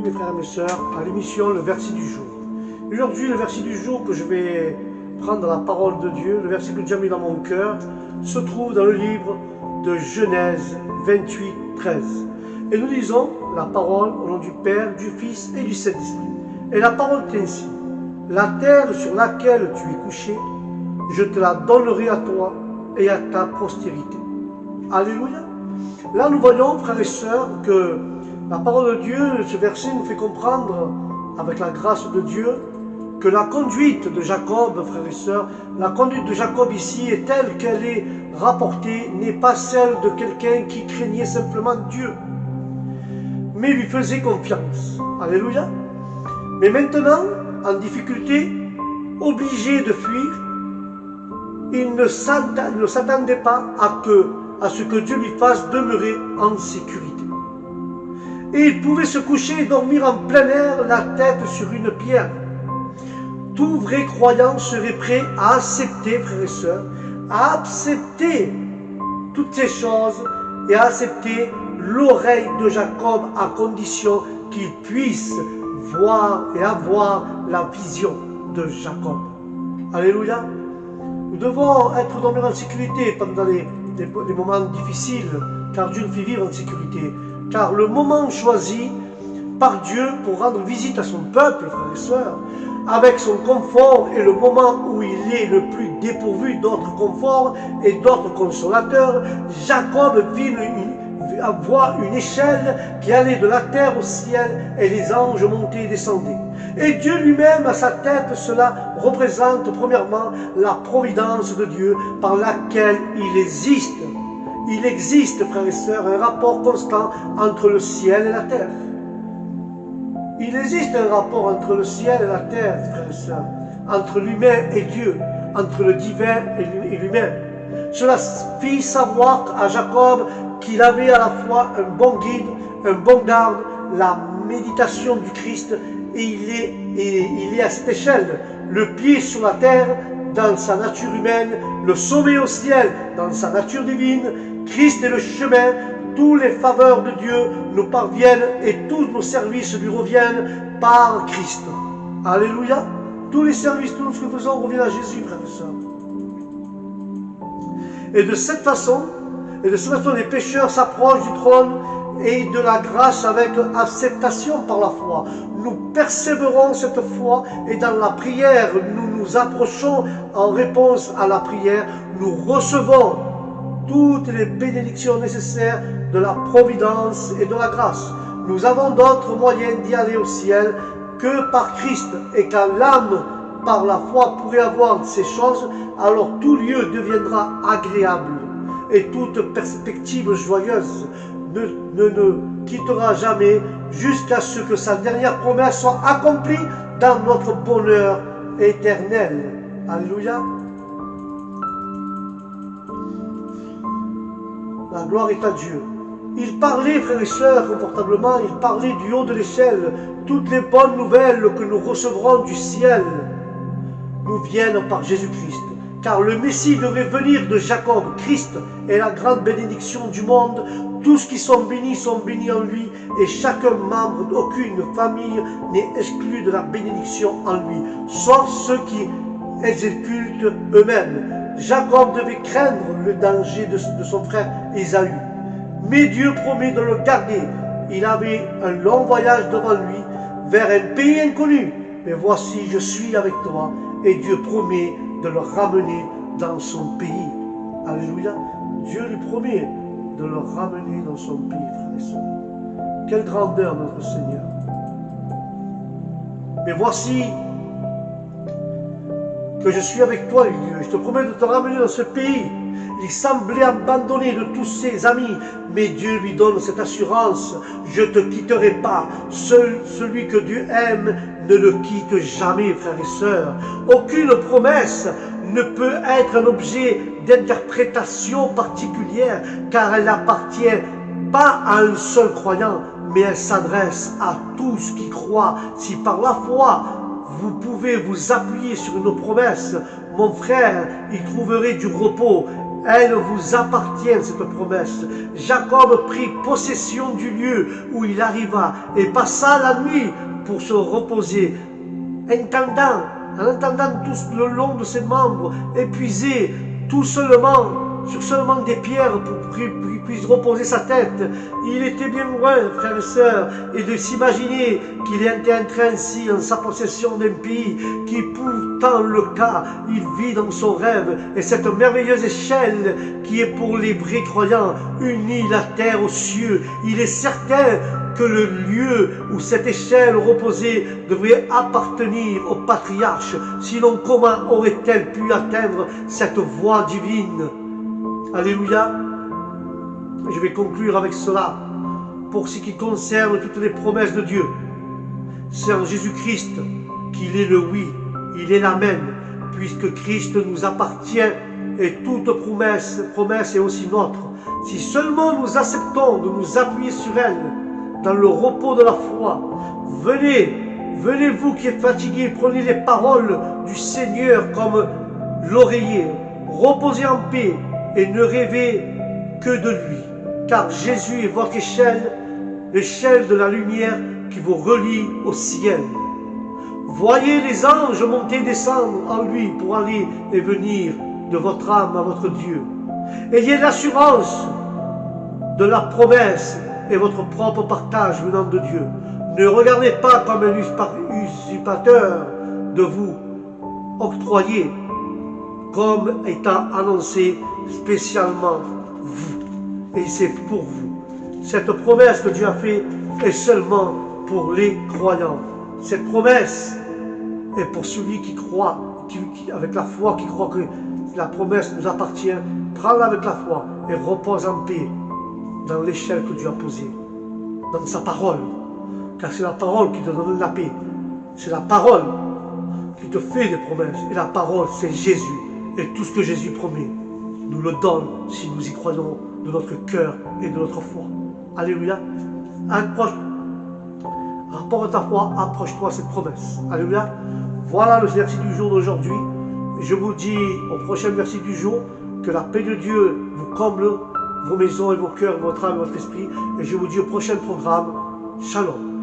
mes frères et mes sœurs, à l'émission Le Verset du jour. Aujourd'hui, le verset du jour que je vais prendre dans la parole de Dieu, le verset que Dieu a mis dans mon cœur, se trouve dans le livre de Genèse 28, 13. Et nous lisons la parole au nom du Père, du Fils et du Saint-Esprit. Et la parole est ainsi: la terre sur laquelle tu es couché, je te la donnerai à toi et à ta postérité. Alléluia. Là, nous voyons, frères et sœurs, que la parole de Dieu, ce verset nous fait comprendre, avec la grâce de Dieu, que la conduite de Jacob, frères et sœurs, la conduite de Jacob ici est telle qu'elle est rapportée, n'est pas celle de quelqu'un qui craignait simplement Dieu, mais lui faisait confiance. Alléluia. Mais maintenant, en difficulté, obligé de fuir, il ne s'attendait pas à ce que Dieu lui fasse demeurer en sécurité. Et il pouvait se coucher et dormir en plein air, la tête sur une pierre. Tout vrai croyant serait prêt à accepter, frères et sœurs, à accepter toutes ces choses et à accepter l'oreille de Jacob à condition qu'il puisse voir et avoir la vision de Jacob. Alléluia. Nous devons être dormir en sécurité pendant les moments difficiles, car Dieu nous fait vivre en sécurité. Car le moment choisi par Dieu pour rendre visite à son peuple, frères et sœurs, avec son confort, est le moment où il est le plus dépourvu d'autres conforts et d'autres consolateurs. Jacob vit avoir une échelle qui allait de la terre au ciel, et les anges montaient et descendaient. Et Dieu lui-même, à sa tête, cela représente premièrement la providence de Dieu par laquelle il existe. Il existe, frères et sœurs, un rapport constant entre le ciel et la terre. Il existe un rapport entre le ciel et la terre, frères et sœurs, entre l'humain et Dieu, entre le divin et l'humain. Cela fit savoir à Jacob qu'il avait à la fois un bon guide, un bon garde, la méditation du Christ, et il est à cette échelle, le pied sur la terre dans sa nature humaine, le sommet au ciel dans sa nature divine. Christ est le chemin, toutes les faveurs de Dieu nous parviennent et tous nos services lui reviennent par Christ. Alléluia. Tous les services, tout ce que nous faisons revient à Jésus, frères et sœurs. Et de cette façon, les pécheurs s'approchent du trône et de la grâce avec acceptation par la foi. Nous persévérons cette foi et dans la prière, nous nous approchons en réponse à la prière. Nous recevons toutes les bénédictions nécessaires de la providence et de la grâce. Nous avons d'autres moyens d'y aller au ciel que par Christ, et quand l'âme, par la foi, pourrait avoir ces choses, alors tout lieu deviendra agréable et toute perspective joyeuse ne quittera jamais jusqu'à ce que sa dernière promesse soit accomplie dans notre bonheur éternel. Alléluia. La gloire est à Dieu. Il parlait, frères et sœurs, confortablement, il parlait du haut de l'échelle. Toutes les bonnes nouvelles que nous recevrons du ciel nous viennent par Jésus-Christ. Car le Messie devait venir de Jacob. Christ est la grande bénédiction du monde. Tous qui sont bénis en lui, et chaque membre d'aucune famille n'est exclu de la bénédiction en lui, sauf ceux qui exécutent eux-mêmes. Jacob devait craindre le danger de son frère Ésaü, mais Dieu promet de le garder. Il avait un long voyage devant lui vers un pays inconnu, mais voici, je suis avec toi, et Dieu promet de le ramener dans son pays. Alléluia. Dieu lui promet de le ramener dans son pays, frères et sœurs. Quelle grandeur, notre Seigneur. Mais voici que je suis avec toi, Dieu. Je te promets de te ramener dans ce pays. Il semblait abandonné de tous ses amis, mais Dieu lui donne cette assurance: je ne te quitterai pas. Celui que Dieu aime ne le quitte jamais, frères et sœurs. Aucune promesse ne peut être un objet d'interprétation particulière, car elle n'appartient pas à un seul croyant, mais elle s'adresse à tous qui croient. Si par la foi, vous pouvez vous appuyer sur une promesse, mon frère, y trouverez du repos. Elle vous appartient, cette promesse. Jacob prit possession du lieu où il arriva et passa la nuit pour se reposer, en entendant tout le long de ses membres épuisés, tout seulement des pierres pour qu'il puisse reposer sa tête. Il était bien loin, frères et sœurs, et de s'imaginer qu'il était entré ainsi en sa possession d'un pays qui pourtant le cas, il vit dans son rêve, et cette merveilleuse échelle qui est pour les vrais croyants unit la terre aux cieux. Il est certain que le lieu où cette échelle reposait devrait appartenir au patriarche, sinon comment aurait-elle pu atteindre cette voie divine? Alléluia. Je vais conclure avec cela. Pour ce qui concerne toutes les promesses de Dieu, c'est en Jésus-Christ qu'il est le oui, il est l'amen, puisque Christ nous appartient et toute promesse est aussi nôtre. Si seulement nous acceptons de nous appuyer sur elle, dans le repos de la foi, venez vous qui êtes fatigués, prenez les paroles du Seigneur comme l'oreiller, reposez en paix et ne rêvez que de lui, car Jésus est votre échelle, l'échelle de la lumière qui vous relie au ciel. Voyez les anges monter et descendre en lui pour aller et venir de votre âme à votre Dieu. Ayez l'assurance de la promesse et votre propre partage venant de Dieu. Ne regardez pas comme un usurpateur de vous octroyer comme étant annoncé spécialement vous. Et c'est pour vous. Cette promesse que Dieu a faite est seulement pour les croyants. Cette promesse est pour celui qui croit, avec la foi, qui croit que la promesse nous appartient. Prends-la avec la foi et repose en paix dans l'échelle que Dieu a posée, dans sa parole. Car c'est la parole qui te donne la paix. C'est la parole qui te fait des promesses. Et la parole, c'est Jésus. Et tout ce que Jésus promet, nous le donne si nous y croyons de notre cœur et de notre foi. Alléluia. Rapporte ta foi, approche-toi cette promesse. Alléluia. Voilà le verset du jour d'aujourd'hui. Je vous dis au prochain verset du jour que la paix de Dieu vous comble vos maisons et vos cœurs, votre âme et votre esprit. Et je vous dis au prochain programme. Shalom.